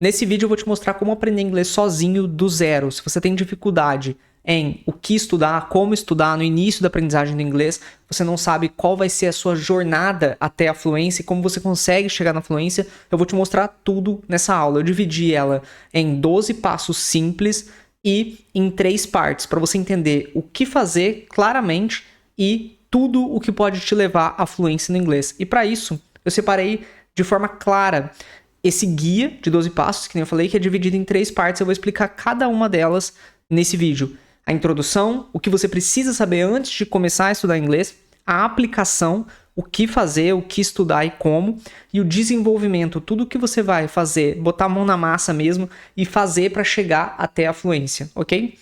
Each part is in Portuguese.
Nesse vídeo eu vou te mostrar como aprender inglês sozinho do zero. Se você tem dificuldade em o que estudar, como estudar no início da aprendizagem do inglês, você não sabe qual vai ser a sua jornada até a fluência e como você consegue chegar na fluência, eu vou te mostrar tudo nessa aula. Eu dividi ela em 12 passos simples e em 3 partes, para você entender o que fazer claramente e tudo o que pode te levar à fluência no inglês. E para isso, eu separei de forma clara esse guia de 12 passos, que nem eu falei, que é dividido em 3 partes. Eu vou explicar cada uma delas nesse vídeo. A introdução, o que você precisa saber antes de começar a estudar inglês, a aplicação, o que fazer, o que estudar e como, e o desenvolvimento, tudo que você vai fazer, botar a mão na massa mesmo e fazer para chegar até a fluência, ok?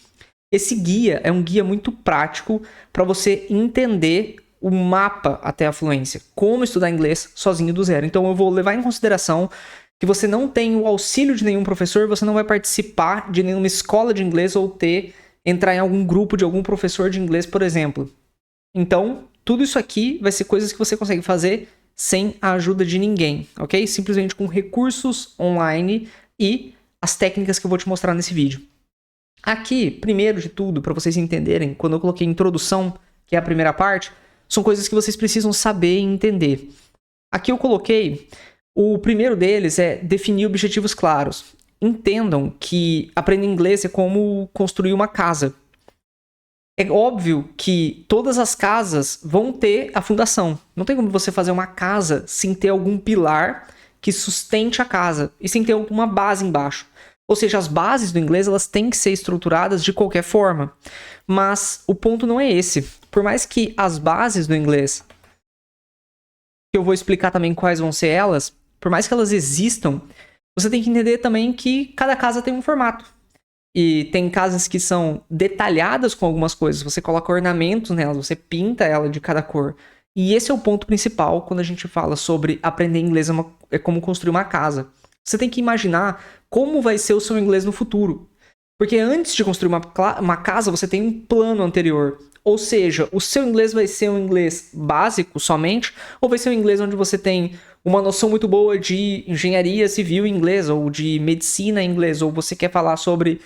Esse guia é um guia muito prático para você entender o mapa até a fluência, como estudar inglês sozinho do zero. Então eu vou levar em consideração que você não tem o auxílio de nenhum professor, você não vai participar de nenhuma escola de inglês ou entrar em algum grupo de algum professor de inglês, por exemplo. Então, tudo isso aqui vai ser coisas que você consegue fazer sem a ajuda de ninguém, ok? Simplesmente com recursos online e as técnicas que eu vou te mostrar nesse vídeo. Aqui, primeiro de tudo, para vocês entenderem, quando eu coloquei introdução, que é a primeira parte, são coisas que vocês precisam saber e entender. Aqui eu coloquei, o primeiro deles é definir objetivos claros. Entendam que aprender inglês é como construir uma casa. É óbvio que todas as casas vão ter a fundação. Não tem como você fazer uma casa sem ter algum pilar que sustente a casa e sem ter alguma base embaixo. Ou seja, as bases do inglês elas têm que ser estruturadas de qualquer forma. Mas o ponto não é esse. Por mais que as bases do inglês, que eu vou explicar também quais vão ser elas, por mais que elas existam, você tem que entender também que cada casa tem um formato. E tem casas que são detalhadas com algumas coisas. Você coloca ornamentos nelas, você pinta ela de cada cor. E esse é o ponto principal quando a gente fala sobre aprender inglês é como construir uma casa. Você tem que imaginar como vai ser o seu inglês no futuro. Porque antes de construir uma casa, você tem um plano anterior. Ou seja, o seu inglês vai ser um inglês básico somente, ou vai ser um inglês onde você tem uma noção muito boa de engenharia civil em inglês, ou de medicina em inglês, ou você quer falar sobre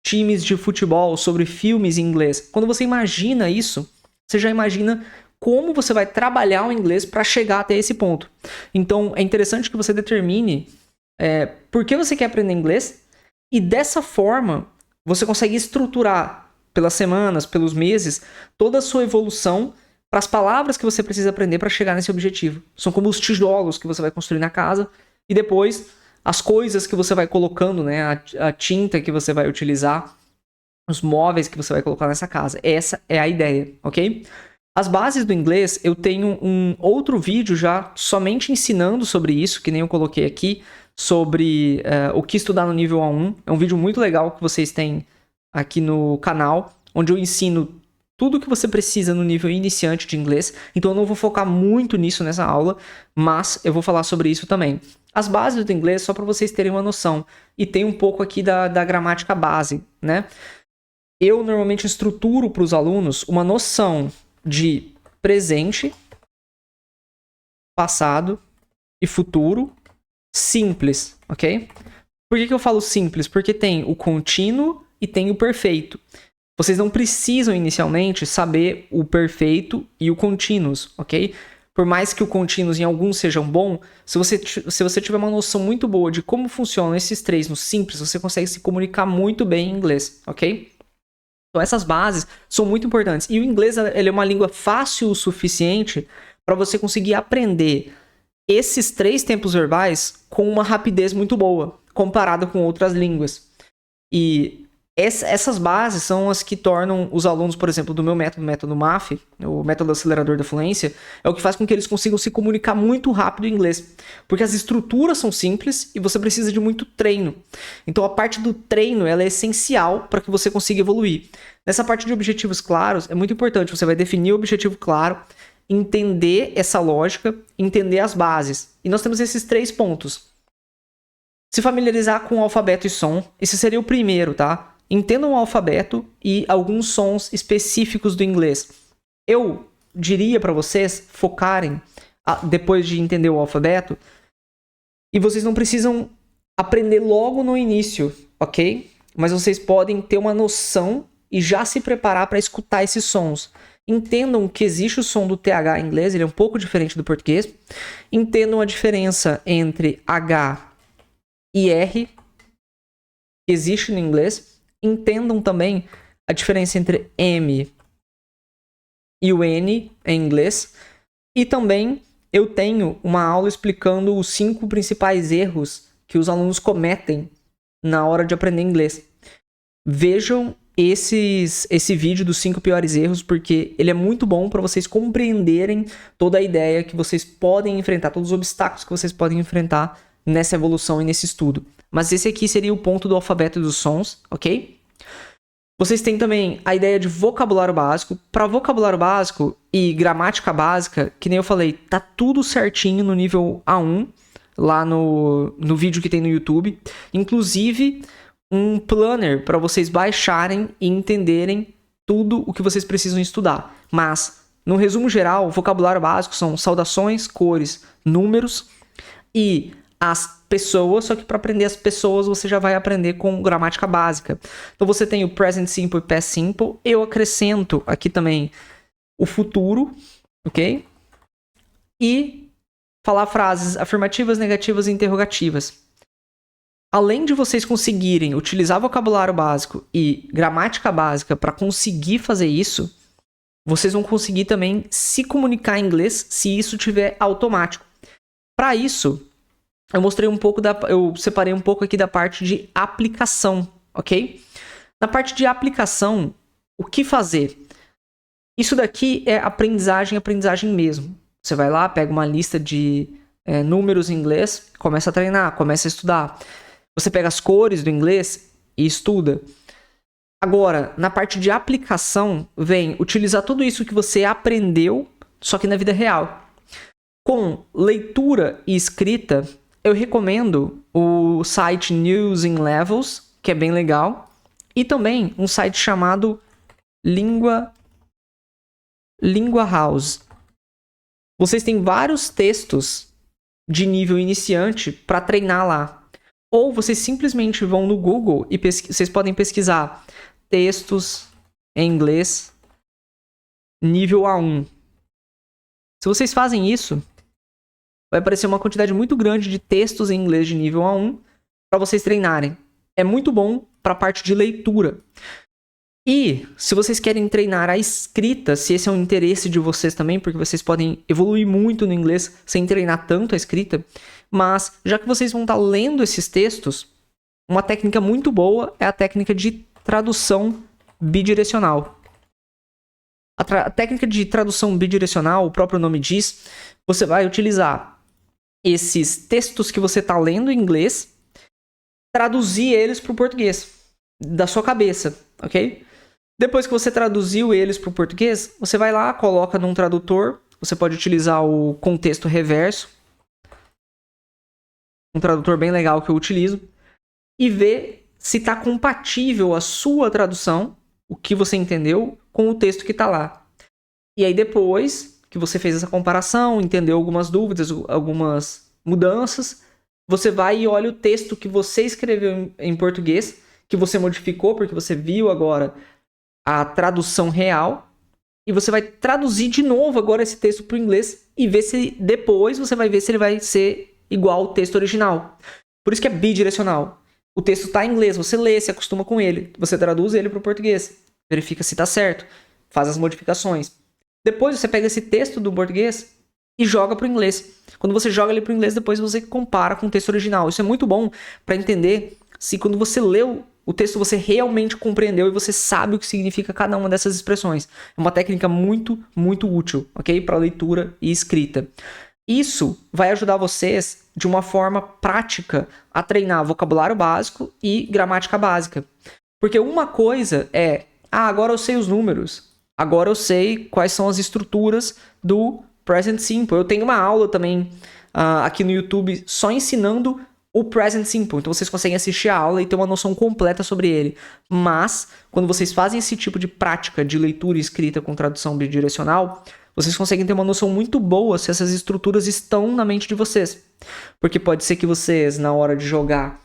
times de futebol, sobre filmes em inglês. Quando você imagina isso, você já imagina como você vai trabalhar o inglês para chegar até esse ponto. Então, é interessante que você determine por que você quer aprender inglês e dessa forma você consegue estruturar pelas semanas, pelos meses, toda a sua evolução para as palavras que você precisa aprender para chegar nesse objetivo. São como os tijolos que você vai construir na casa e depois as coisas que você vai colocando, né? A tinta que você vai utilizar, os móveis que você vai colocar nessa casa. Essa é a ideia, ok? As bases do inglês, eu tenho um outro vídeo já somente ensinando sobre isso, que nem eu coloquei aqui, sobre o que estudar no nível A1. É um vídeo muito legal que vocês têm aqui no canal, onde eu ensino tudo que você precisa no nível iniciante de inglês. Então eu não vou focar muito nisso nessa aula, mas eu vou falar sobre isso também. As bases do inglês, só para vocês terem uma noção. E tem um pouco aqui da gramática base, né? Eu normalmente estruturo para os alunos uma noção de presente, passado e futuro simples, ok? Por que eu falo simples? Porque tem o contínuo e tem o perfeito. Vocês não precisam inicialmente saber o perfeito e o contínuos, ok? Por mais que o contínuos em alguns sejam bom, se você tiver uma noção muito boa de como funcionam esses 3 no simples, você consegue se comunicar muito bem em inglês, ok? Então essas bases são muito importantes. E o inglês ele é uma língua fácil o suficiente para você conseguir aprender esses 3 tempos verbais com uma rapidez muito boa, comparada com outras línguas. E essas bases são as que tornam os alunos, por exemplo, do meu método, o método MAF, o método acelerador da fluência, é o que faz com que eles consigam se comunicar muito rápido em inglês. Porque as estruturas são simples e você precisa de muito treino. Então a parte do treino ela é essencial para que você consiga evoluir. Nessa parte de objetivos claros, é muito importante. Você vai definir o objetivo claro, entender essa lógica, entender as bases. E nós temos esses 3 pontos. Se familiarizar com o alfabeto e som. Esse seria o primeiro, tá? Entendam o alfabeto e alguns sons específicos do inglês. Eu diria para vocês focarem, depois de entender o alfabeto, e vocês não precisam aprender logo no início, ok? Mas vocês podem ter uma noção e já se preparar para escutar esses sons. Entendam que existe o som do TH em inglês, ele é um pouco diferente do português. Entendam a diferença entre H e R, que existe no inglês. Entendam também a diferença entre M e o N em inglês. E também eu tenho uma aula explicando os 5 principais erros que os alunos cometem na hora de aprender inglês. Vejam esse vídeo dos 5 piores erros, porque ele é muito bom para vocês compreenderem toda a ideia que vocês podem enfrentar, todos os obstáculos que vocês podem enfrentar nessa evolução e nesse estudo. Mas esse aqui seria o ponto do alfabeto dos sons, ok? Vocês têm também a ideia de vocabulário básico. Para vocabulário básico e gramática básica, que nem eu falei, tá tudo certinho no nível A1, lá no vídeo que tem no YouTube. Inclusive, um planner para vocês baixarem e entenderem tudo o que vocês precisam estudar. Mas, no resumo geral, o vocabulário básico são saudações, cores, números e as pessoas, só que para aprender as pessoas você já vai aprender com gramática básica. Então você tem o present simple e past simple. Eu acrescento aqui também o futuro, ok? E falar frases afirmativas, negativas e interrogativas. Além de vocês conseguirem utilizar vocabulário básico e gramática básica para conseguir fazer isso, vocês vão conseguir também se comunicar em inglês se isso tiver automático. Para isso, eu separei um pouco aqui da parte de aplicação, ok? Na parte de aplicação, o que fazer? Isso daqui é aprendizagem mesmo. Você vai lá, pega uma lista de números em inglês, começa a treinar, começa a estudar. Você pega as cores do inglês e estuda. Agora, na parte de aplicação, vem utilizar tudo isso que você aprendeu, só que na vida real. Com leitura e escrita, eu recomendo o site News in Levels, que é bem legal. E também um site chamado Lingua House. Vocês têm vários textos de nível iniciante para treinar lá. Ou vocês simplesmente vão no Google e vocês podem pesquisar textos em inglês nível A1. Se vocês fazem isso, vai aparecer uma quantidade muito grande de textos em inglês de nível A1 para vocês treinarem. É muito bom para a parte de leitura. E se vocês querem treinar a escrita, se esse é um interesse de vocês também, porque vocês podem evoluir muito no inglês sem treinar tanto a escrita, mas já que vocês vão estar lendo esses textos, uma técnica muito boa é a técnica de tradução bidirecional. A técnica de tradução bidirecional, o próprio nome diz, você vai utilizar esses textos que você está lendo em inglês, traduzir eles para o português, da sua cabeça, ok? Depois que você traduziu eles para o português, você vai lá, coloca num tradutor, você pode utilizar o contexto reverso, um tradutor bem legal que eu utilizo, e ver se está compatível a sua tradução, o que você entendeu, com o texto que está lá. E aí depois que você fez essa comparação, entendeu algumas dúvidas, algumas mudanças, você vai e olha o texto que você escreveu em português, que você modificou porque você viu agora a tradução real, e você vai traduzir de novo agora esse texto para o inglês e ver se depois você vai ver se ele vai ser igual ao texto original. Por isso que é bidirecional. O texto está em inglês, você lê, se acostuma com ele, você traduz ele para o português, verifica se está certo, faz as modificações. Depois você pega esse texto do português e joga para o inglês. Quando você joga ele para o inglês, depois você compara com o texto original. Isso é muito bom para entender se quando você leu o texto você realmente compreendeu e você sabe o que significa cada uma dessas expressões. É uma técnica muito, muito útil, ok? Para leitura e escrita. Isso vai ajudar vocês de uma forma prática a treinar vocabulário básico e gramática básica. Porque uma coisa é, agora eu sei os números, agora eu sei quais são as estruturas do present simple. Eu tenho uma aula também aqui no YouTube só ensinando o present simple, então vocês conseguem assistir a aula e ter uma noção completa sobre ele. Mas, quando vocês fazem esse tipo de prática de leitura e escrita com tradução bidirecional, vocês conseguem ter uma noção muito boa se essas estruturas estão na mente de vocês. Porque pode ser que vocês, na hora de jogar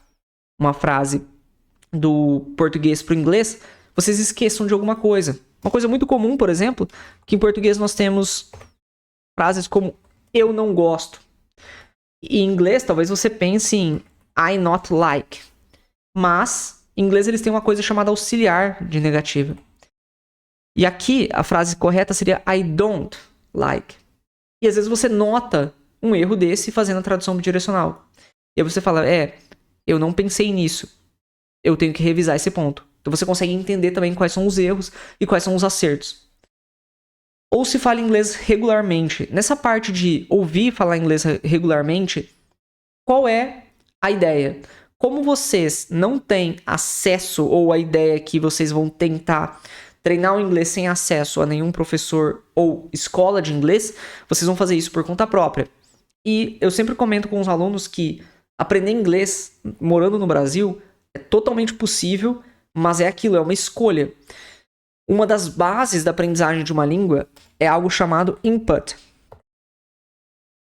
uma frase do português para o inglês, vocês esqueçam de alguma coisa. Uma coisa muito comum, por exemplo, que em português nós temos frases como eu não gosto. E em inglês, talvez você pense em I not like. Mas, em inglês, eles têm uma coisa chamada auxiliar de negativa. E aqui, a frase correta seria I don't like. E às vezes você nota um erro desse fazendo a tradução bidirecional. E aí você fala, eu não pensei nisso. Eu tenho que revisar esse ponto. Então você consegue entender também quais são os erros e quais são os acertos. Ou se fala inglês regularmente. Nessa parte de ouvir falar inglês regularmente, qual é a ideia? Como vocês não têm acesso, ou a ideia é que vocês vão tentar treinar o inglês sem acesso a nenhum professor ou escola de inglês, vocês vão fazer isso por conta própria. E eu sempre comento com os alunos que aprender inglês morando no Brasil é totalmente possível, mas é aquilo, é uma escolha. Uma das bases da aprendizagem de uma língua é algo chamado input.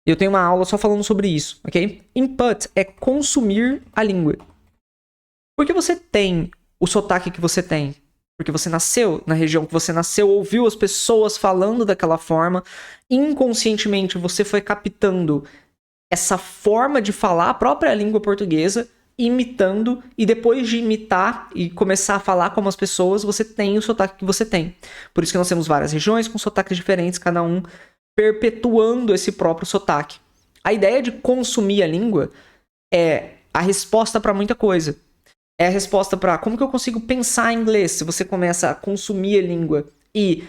Eu tenho uma aula só falando sobre isso, ok? Input é consumir a língua. Por que você tem o sotaque que você tem? Porque você nasceu na região que você nasceu, ouviu as pessoas falando daquela forma, inconscientemente você foi captando essa forma de falar a própria língua portuguesa, imitando, e depois de imitar e começar a falar como as pessoas, você tem o sotaque que você tem. Por isso que nós temos várias regiões com sotaques diferentes, cada um perpetuando esse próprio sotaque. A ideia de consumir a língua é a resposta para muita coisa. É a resposta para como que eu consigo pensar em inglês. Se você começa a consumir a língua e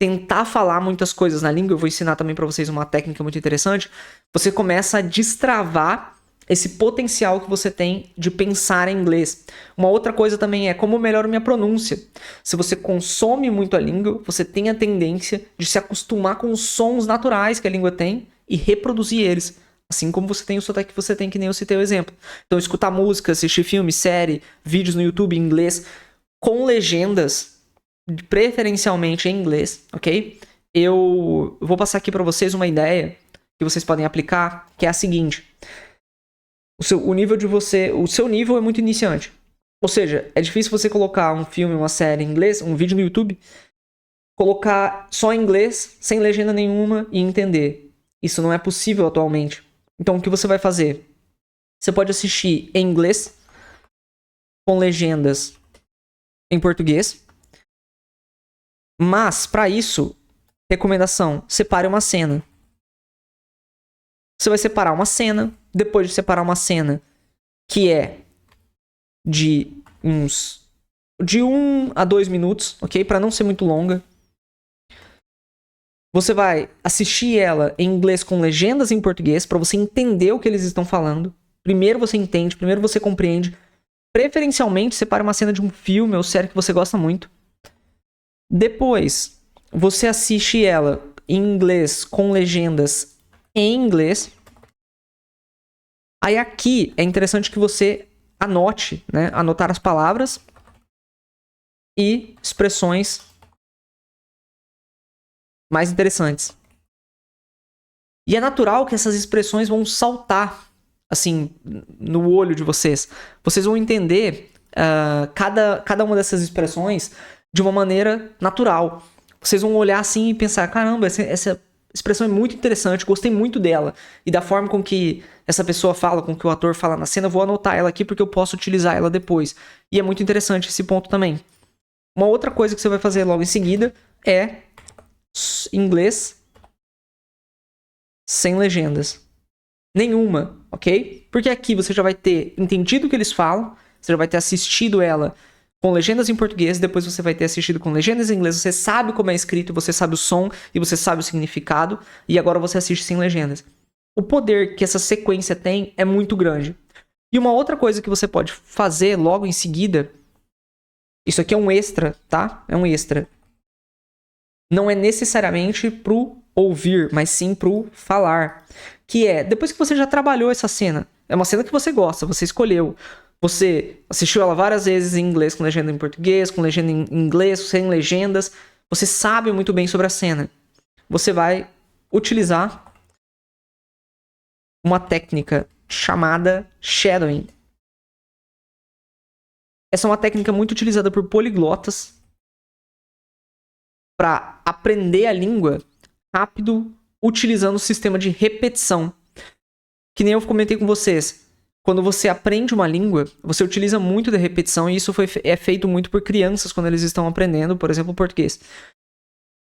tentar falar muitas coisas na língua, eu vou ensinar também para vocês uma técnica muito interessante, você começa a destravar esse potencial que você tem de pensar em inglês. Uma outra coisa também é como eu melhoro minha pronúncia. Se você consome muito a língua, você tem a tendência de se acostumar com os sons naturais que a língua tem e reproduzir eles. Assim como você tem o sotaque que você tem, que nem eu citei o exemplo. Então, escutar música, assistir filme, série, vídeos no YouTube em inglês, com legendas, preferencialmente em inglês, ok? Eu vou passar aqui para vocês uma ideia que vocês podem aplicar, que é a seguinte. O seu nível é muito iniciante. Ou seja, é difícil você colocar um filme, uma série em inglês, um vídeo no YouTube, colocar só em inglês, sem legenda nenhuma e entender. Isso não é possível atualmente. Então, o que você vai fazer? Você pode assistir em inglês, com legendas em português. Mas, para isso, recomendação, separe uma cena. Você vai separar uma cena. Depois de separar uma cena que é de 1 a 2 minutos, ok? Para não ser muito longa. Você vai assistir ela em inglês com legendas em português para você entender o que eles estão falando. Primeiro você entende, primeiro você compreende. Preferencialmente, separe uma cena de um filme ou série que você gosta muito. Depois, você assiste ela em inglês com legendas em inglês. Aí aqui é interessante que você anote, né? Anotar as palavras e expressões mais interessantes. E é natural que essas expressões vão saltar, assim, no olho de vocês. Vocês vão entender cada uma dessas expressões de uma maneira natural. Vocês vão olhar assim e pensar, caramba, essa expressão é muito interessante, gostei muito dela. E da forma com que essa pessoa fala, com que o ator fala na cena, eu vou anotar ela aqui porque eu posso utilizar ela depois. E é muito interessante esse ponto também. Uma outra coisa que você vai fazer logo em seguida é inglês sem legendas. Nenhuma, ok? Porque aqui você já vai ter entendido o que eles falam, você já vai ter assistido ela com legendas em português, depois você vai ter assistido com legendas em inglês, você sabe como é escrito, você sabe o som e você sabe o significado, e agora você assiste sem legendas. O poder que essa sequência tem é muito grande. E uma outra coisa que você pode fazer logo em seguida, isso aqui é um extra, tá? É um extra. Não é necessariamente pro ouvir, mas sim pro falar. Que é, depois que você já trabalhou essa cena, é uma cena que você gosta, você escolheu, você assistiu ela várias vezes em inglês, com legenda em português, com legenda em inglês, sem legendas, você sabe muito bem sobre a cena. você vai utilizar uma técnica chamada shadowing. Essa é uma técnica muito utilizada por poliglotas para aprender a língua rápido, utilizando o sistema de repetição. Que nem eu comentei com vocês. Quando você aprende uma língua, você utiliza muito da repetição, e isso é feito muito por crianças quando eles estão aprendendo, por exemplo, português.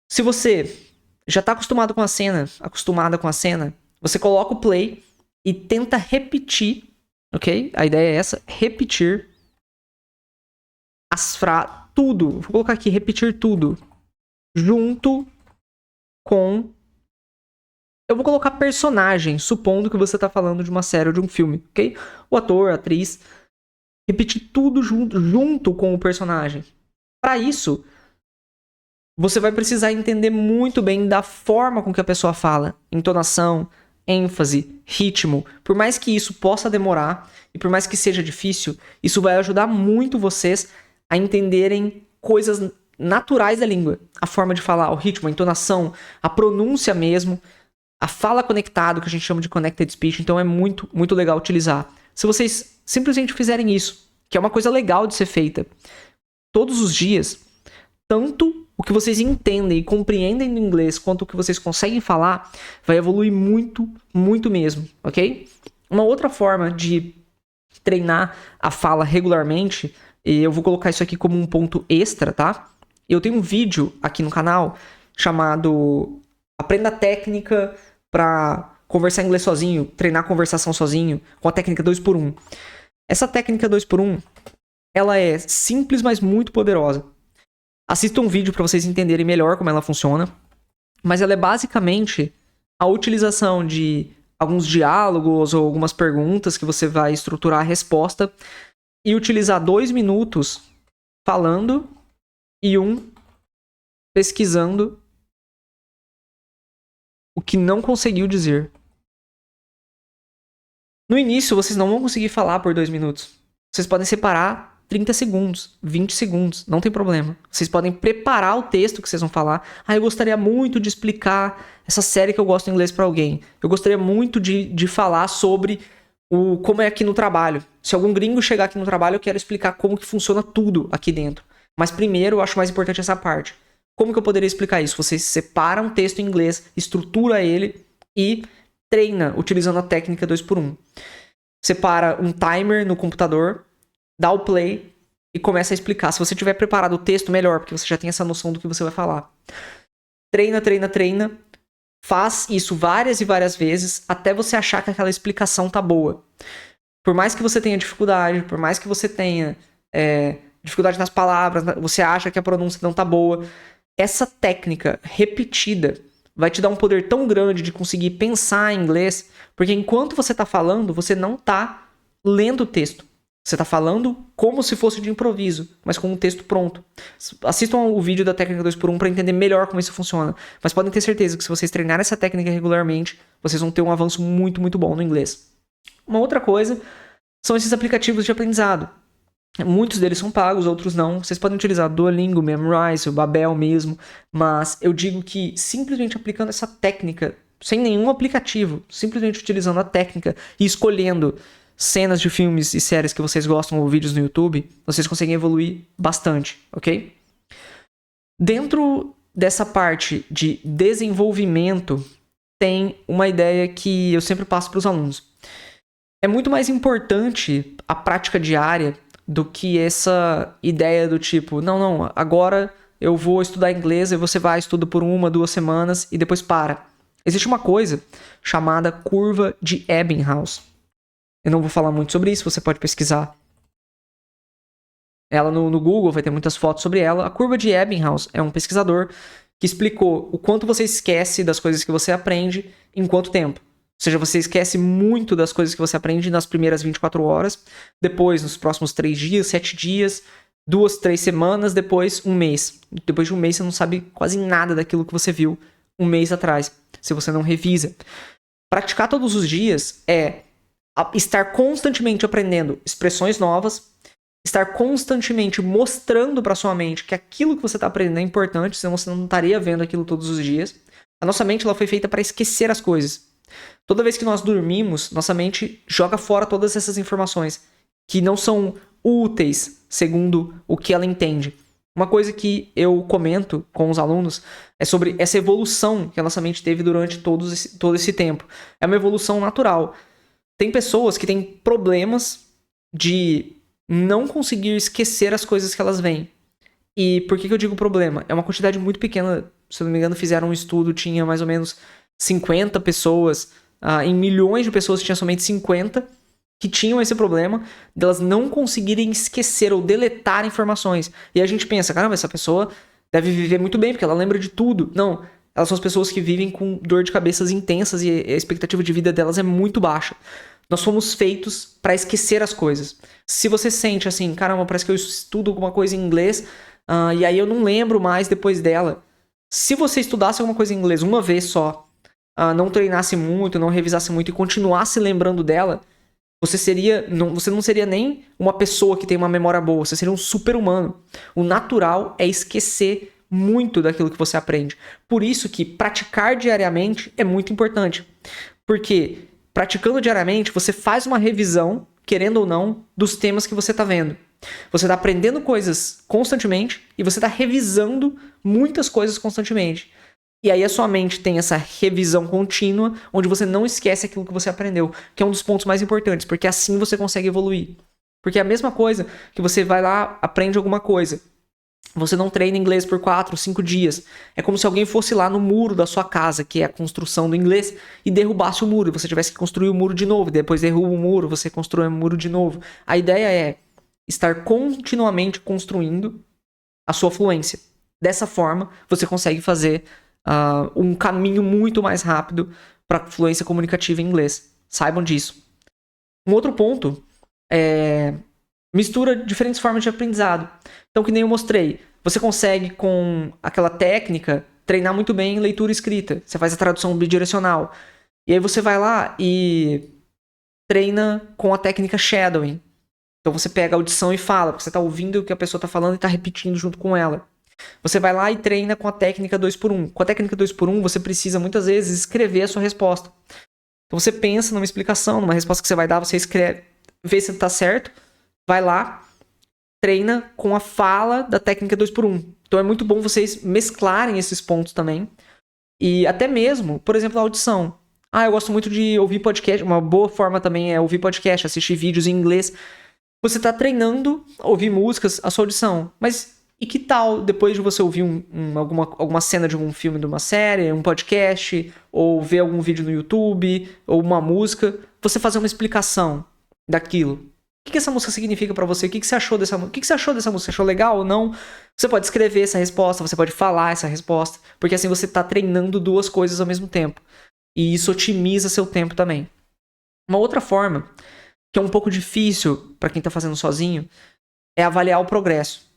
Se você já está acostumada com a cena, você coloca o play e tenta repetir, ok? A ideia é essa, repetir tudo. Vou colocar aqui, repetir tudo, junto com... Eu vou colocar personagem, supondo que você está falando de uma série ou de um filme, ok? O ator, a atriz. Repetir tudo junto com o personagem. Para isso, você vai precisar entender muito bem da forma com que a pessoa fala. Entonação, ênfase, ritmo. Por mais que isso possa demorar e por mais que seja difícil, isso vai ajudar muito vocês a entenderem coisas naturais da língua. A forma de falar, o ritmo, a entonação, a pronúncia mesmo. A fala conectado, que a gente chama de connected speech, então é muito, muito legal utilizar. Se vocês simplesmente fizerem isso, que é uma coisa legal de ser feita, todos os dias, tanto o que vocês entendem e compreendem no inglês, quanto o que vocês conseguem falar, vai evoluir muito, muito mesmo, ok? Uma outra forma de treinar a fala regularmente, e eu vou colocar isso aqui como um ponto extra, tá? Eu tenho um vídeo aqui no canal chamado Aprenda a Técnica para conversar inglês sozinho, treinar conversação sozinho, com a técnica 2x1. Essa técnica 2x1, ela é simples, mas muito poderosa. Assista um vídeo para vocês entenderem melhor como ela funciona, mas ela é basicamente a utilização de alguns diálogos ou algumas perguntas que você vai estruturar a resposta e utilizar 2 minutos falando e 1 pesquisando o que não conseguiu dizer. No início, vocês não vão conseguir falar por 2 minutos. Vocês podem separar 30 segundos, 20 segundos, não tem problema. Vocês podem preparar o texto que vocês vão falar. Eu gostaria muito de explicar essa série que eu gosto em inglês para alguém. Eu gostaria muito de falar sobre como é aqui no trabalho. Se algum gringo chegar aqui no trabalho, eu quero explicar como que funciona tudo aqui dentro. Mas primeiro, eu acho mais importante essa parte. Como que eu poderia explicar isso? Você separa um texto em inglês, estrutura ele e treina utilizando a técnica 2x1. Separa um timer no computador, dá o play e começa a explicar. Se você tiver preparado o texto, melhor, porque você já tem essa noção do que você vai falar. Treina, treina, treina. Faz isso várias e várias vezes até você achar que aquela explicação tá boa. Por mais que você tenha dificuldade, por mais que você tenha dificuldade nas palavras, você acha que a pronúncia não tá boa, essa técnica repetida vai te dar um poder tão grande de conseguir pensar em inglês, porque enquanto você está falando, você não está lendo o texto. Você está falando como se fosse de improviso, mas com um texto pronto. Assistam o vídeo da técnica 2x1 para entender melhor como isso funciona. Mas podem ter certeza que se vocês treinarem essa técnica regularmente, vocês vão ter um avanço muito, muito bom no inglês. Uma outra coisa são esses aplicativos de aprendizado. Muitos deles são pagos, outros não. Vocês podem utilizar Duolingo, Memrise, o Babel mesmo. Mas eu digo que simplesmente aplicando essa técnica, sem nenhum aplicativo, simplesmente utilizando a técnica e escolhendo cenas de filmes e séries que vocês gostam ou vídeos no YouTube, vocês conseguem evoluir bastante, ok? Dentro dessa parte de desenvolvimento, tem uma ideia que eu sempre passo para os alunos. É muito mais importante a prática diária do que essa ideia do tipo, não, agora eu vou estudar inglês e você vai, estuda por 1, 2 semanas e depois para. Existe uma coisa chamada curva de Ebbinghaus. Eu não vou falar muito sobre isso, você pode pesquisar ela no Google, vai ter muitas fotos sobre ela. A curva de Ebbinghaus é um pesquisador que explicou o quanto você esquece das coisas que você aprende em quanto tempo. Ou seja, você esquece muito das coisas que você aprende nas primeiras 24 horas, depois nos próximos 3 dias, 7 dias, 2, 3 semanas, depois 1 mês. Depois de 1 mês você não sabe quase nada daquilo que você viu 1 mês atrás, se você não revisa. Praticar todos os dias é estar constantemente aprendendo expressões novas, estar constantemente mostrando para sua mente que aquilo que você está aprendendo é importante, senão você não estaria vendo aquilo todos os dias. A nossa mente ela foi feita para esquecer as coisas. Toda vez que nós dormimos, nossa mente joga fora todas essas informações que não são úteis segundo o que ela entende. Uma coisa que eu comento com os alunos é sobre essa evolução que a nossa mente teve durante todo esse tempo. É uma evolução natural. Tem pessoas que têm problemas de não conseguir esquecer as coisas que elas veem. E por que eu digo problema? É uma quantidade muito pequena. Se eu não me engano, fizeram um estudo, tinha mais ou menos 50 pessoas. Em milhões de pessoas tinha somente 50 que tinham esse problema delas não conseguirem esquecer ou deletar informações. E a gente pensa, caramba, essa pessoa deve viver muito bem, porque ela lembra de tudo. Não, elas são as pessoas que vivem com dor de cabeças intensas e a expectativa de vida delas é muito baixa. Nós fomos feitos para esquecer as coisas. Se você sente assim, caramba, parece que eu estudo alguma coisa em inglês, e aí eu não lembro mais depois dela. Se você estudasse alguma coisa em inglês uma vez só, não treinasse muito, não revisasse muito e continuasse lembrando dela, você não seria nem uma pessoa que tem uma memória boa, você seria um super-humano. O natural é esquecer muito daquilo que você aprende. Por isso que praticar diariamente é muito importante. Porque praticando diariamente, você faz uma revisão, querendo ou não, dos temas que você está vendo. Você está aprendendo coisas constantemente e você está revisando muitas coisas constantemente. E aí a sua mente tem essa revisão contínua, onde você não esquece aquilo que você aprendeu, que é um dos pontos mais importantes, porque assim você consegue evoluir. Porque é a mesma coisa que você vai lá, aprende alguma coisa. Você não treina inglês por 4, 5 dias. É como se alguém fosse lá no muro da sua casa, que é a construção do inglês, e derrubasse o muro. E você tivesse que construir o muro de novo. Depois derruba o muro, você constrói o muro de novo. A ideia é estar continuamente construindo a sua fluência. Dessa forma, você consegue fazer um caminho muito mais rápido para fluência comunicativa em inglês. Saibam disso. Um outro ponto é mistura diferentes formas de aprendizado. Então, que nem eu mostrei, você consegue com aquela técnica treinar muito bem leitura e escrita. Você faz a tradução bidirecional. E aí você vai lá e treina com a técnica shadowing. Então você pega a audição e fala, porque você está ouvindo o que a pessoa está falando e está repetindo junto com ela. Você vai lá e treina com a técnica 2x1. Com a técnica 2x1, você precisa muitas vezes escrever a sua resposta. Então você pensa numa explicação, numa resposta que você vai dar, você escreve, vê se está certo, vai lá, treina com a fala da técnica 2x1. Então é muito bom vocês mesclarem esses pontos também. E até mesmo, por exemplo, a audição. Eu gosto muito de ouvir podcast. Uma boa forma também é ouvir podcast, assistir vídeos em inglês. Você está treinando, ouvir músicas, a sua audição. Mas e que tal, depois de você ouvir alguma cena de algum filme, de uma série, um podcast, ou ver algum vídeo no YouTube, ou uma música, você fazer uma explicação daquilo? O que essa música significa pra você? O que você achou dessa música? O que você achou dessa música? Você achou legal ou não? Você pode escrever essa resposta, você pode falar essa resposta, porque assim você está treinando duas coisas ao mesmo tempo. E isso otimiza seu tempo também. Uma outra forma, que é um pouco difícil para quem está fazendo sozinho, é avaliar o progresso.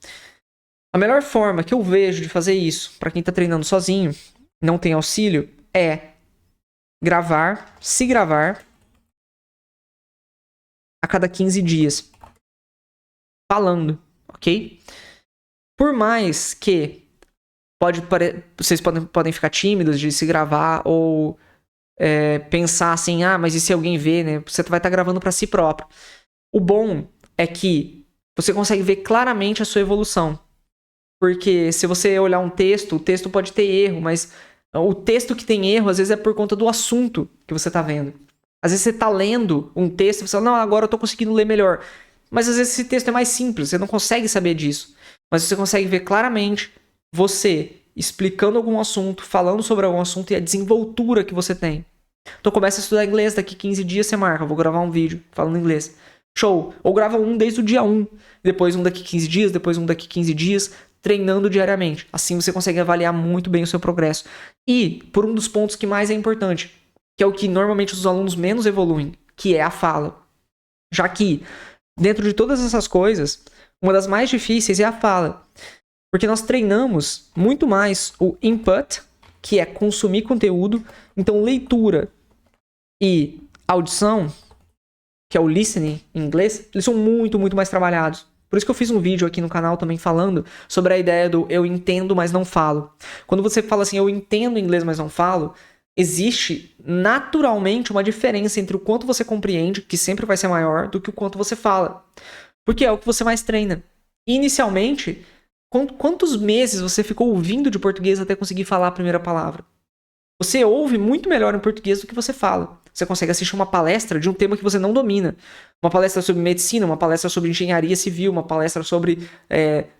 A melhor forma que eu vejo de fazer isso, para quem está treinando sozinho, não tem auxílio, é se gravar a cada 15 dias. Falando, ok? Por mais que vocês podem ficar tímidos de se gravar ou pensar assim, mas e se alguém vê, né? Você vai estar gravando para si próprio. O bom é que você consegue ver claramente a sua evolução. Porque se você olhar um texto, o texto pode ter erro, mas o texto que tem erro, às vezes é por conta do assunto que você está vendo. Às vezes você está lendo um texto e você fala, não, agora eu estou conseguindo ler melhor. Mas às vezes esse texto é mais simples, você não consegue saber disso. Mas você consegue ver claramente você explicando algum assunto, falando sobre algum assunto e a desenvoltura que você tem. Então começa a estudar inglês, daqui 15 dias você marca, eu vou gravar um vídeo falando inglês. Show! Ou grava um desde o dia 1, depois um daqui 15 dias, depois um daqui 15 dias, treinando diariamente. Assim você consegue avaliar muito bem o seu progresso. E por um dos pontos que mais é importante, que é o que normalmente os alunos menos evoluem, que é a fala. Já que, dentro de todas essas coisas, uma das mais difíceis é a fala. Porque nós treinamos muito mais o input, que é consumir conteúdo. Então, leitura e audição, que é o listening em inglês, eles são muito, muito mais trabalhados. Por isso que eu fiz um vídeo aqui no canal também falando sobre a ideia do eu entendo, mas não falo. Quando você fala assim, eu entendo inglês, mas não falo, existe naturalmente uma diferença entre o quanto você compreende, que sempre vai ser maior, do que o quanto você fala. Porque é o que você mais treina. Inicialmente, quantos meses você ficou ouvindo de português até conseguir falar a primeira palavra? Você ouve muito melhor em português do que você fala. Você consegue assistir uma palestra de um tema que você não domina. Uma palestra sobre medicina, uma palestra sobre engenharia civil, uma palestra sobre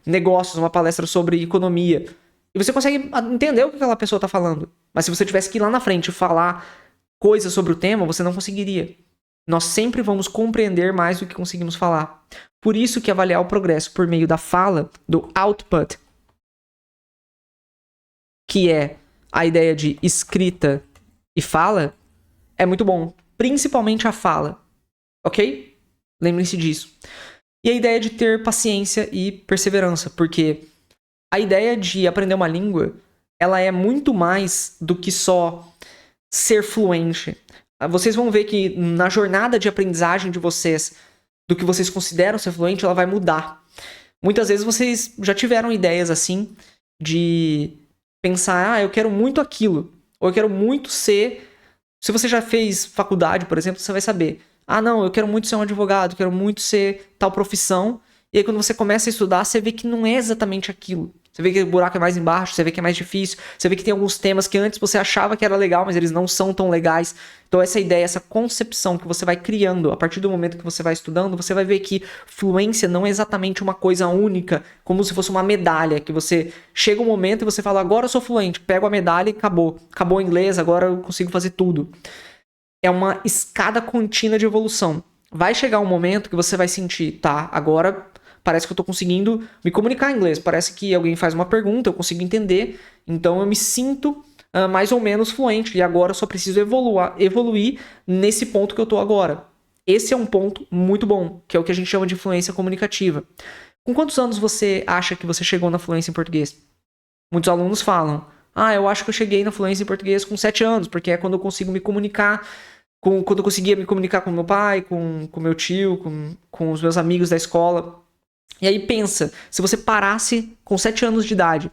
negócios, uma palestra sobre economia. E você consegue entender o que aquela pessoa está falando. Mas se você tivesse que ir lá na frente e falar coisas sobre o tema, você não conseguiria. Nós sempre vamos compreender mais do que conseguimos falar. Por isso que avaliar o progresso por meio da fala, do output, que é a ideia de escrita e fala, é muito bom. Principalmente a fala. Ok? Lembrem-se disso. E a ideia de ter paciência e perseverança, porque a ideia de aprender uma língua, ela é muito mais do que só ser fluente. Vocês vão ver que na jornada de aprendizagem de vocês, do que vocês consideram ser fluente, ela vai mudar. Muitas vezes vocês já tiveram ideias assim, de pensar, eu quero muito aquilo, ou eu quero muito ser... Se você já fez faculdade, por exemplo, você vai saber, não, eu quero muito ser um advogado, quero muito ser tal profissão, e aí quando você começa a estudar, você vê que não é exatamente aquilo. Você vê que o buraco é mais embaixo, você vê que é mais difícil, você vê que tem alguns temas que antes você achava que era legal, mas eles não são tão legais. Então essa ideia, essa concepção que você vai criando a partir do momento que você vai estudando, você vai ver que fluência não é exatamente uma coisa única, como se fosse uma medalha, que você chega um momento e você fala, agora eu sou fluente, pego a medalha e acabou. Acabou o inglês, agora eu consigo fazer tudo. É uma escada contínua de evolução. Vai chegar um momento que você vai sentir, agora parece que eu tô conseguindo me comunicar em inglês. Parece que alguém faz uma pergunta, eu consigo entender. Então eu me sinto mais ou menos fluente. E agora eu só preciso evoluir nesse ponto que eu tô agora. Esse é um ponto muito bom, que é o que a gente chama de fluência comunicativa. Com quantos anos você acha que você chegou na fluência em português? Muitos alunos falam, eu acho que eu cheguei na fluência em português com 7 anos, porque é quando eu consigo me comunicar, quando eu conseguia me comunicar com meu pai, com meu tio, com os meus amigos da escola. E aí pensa, se você parasse com 7 anos de idade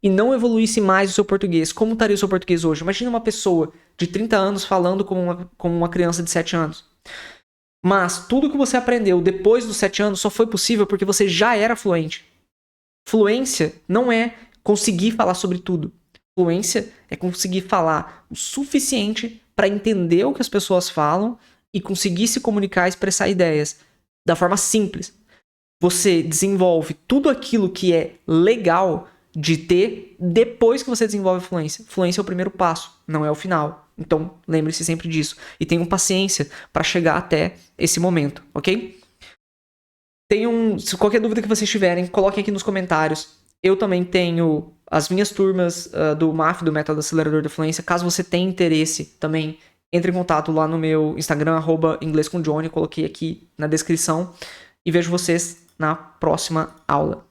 e não evoluísse mais o seu português, como estaria o seu português hoje? Imagina uma pessoa de 30 anos falando como uma criança de 7 anos. Mas tudo que você aprendeu depois dos 7 anos só foi possível porque você já era fluente. Fluência não é conseguir falar sobre tudo. Fluência é conseguir falar o suficiente para entender o que as pessoas falam e conseguir se comunicar e expressar ideias da forma simples. Você desenvolve tudo aquilo que é legal de ter depois que você desenvolve fluência. Fluência é o primeiro passo, não é o final. Então, lembre-se sempre disso. E tenham paciência para chegar até esse momento, ok? Se qualquer dúvida que vocês tiverem, coloquem aqui nos comentários. Eu também tenho as minhas turmas do MAF, do Método Acelerador da Fluência. Caso você tenha interesse também, entre em contato lá no meu Instagram, @inglescomjohnny. Coloquei aqui na descrição. E vejo vocês na próxima aula.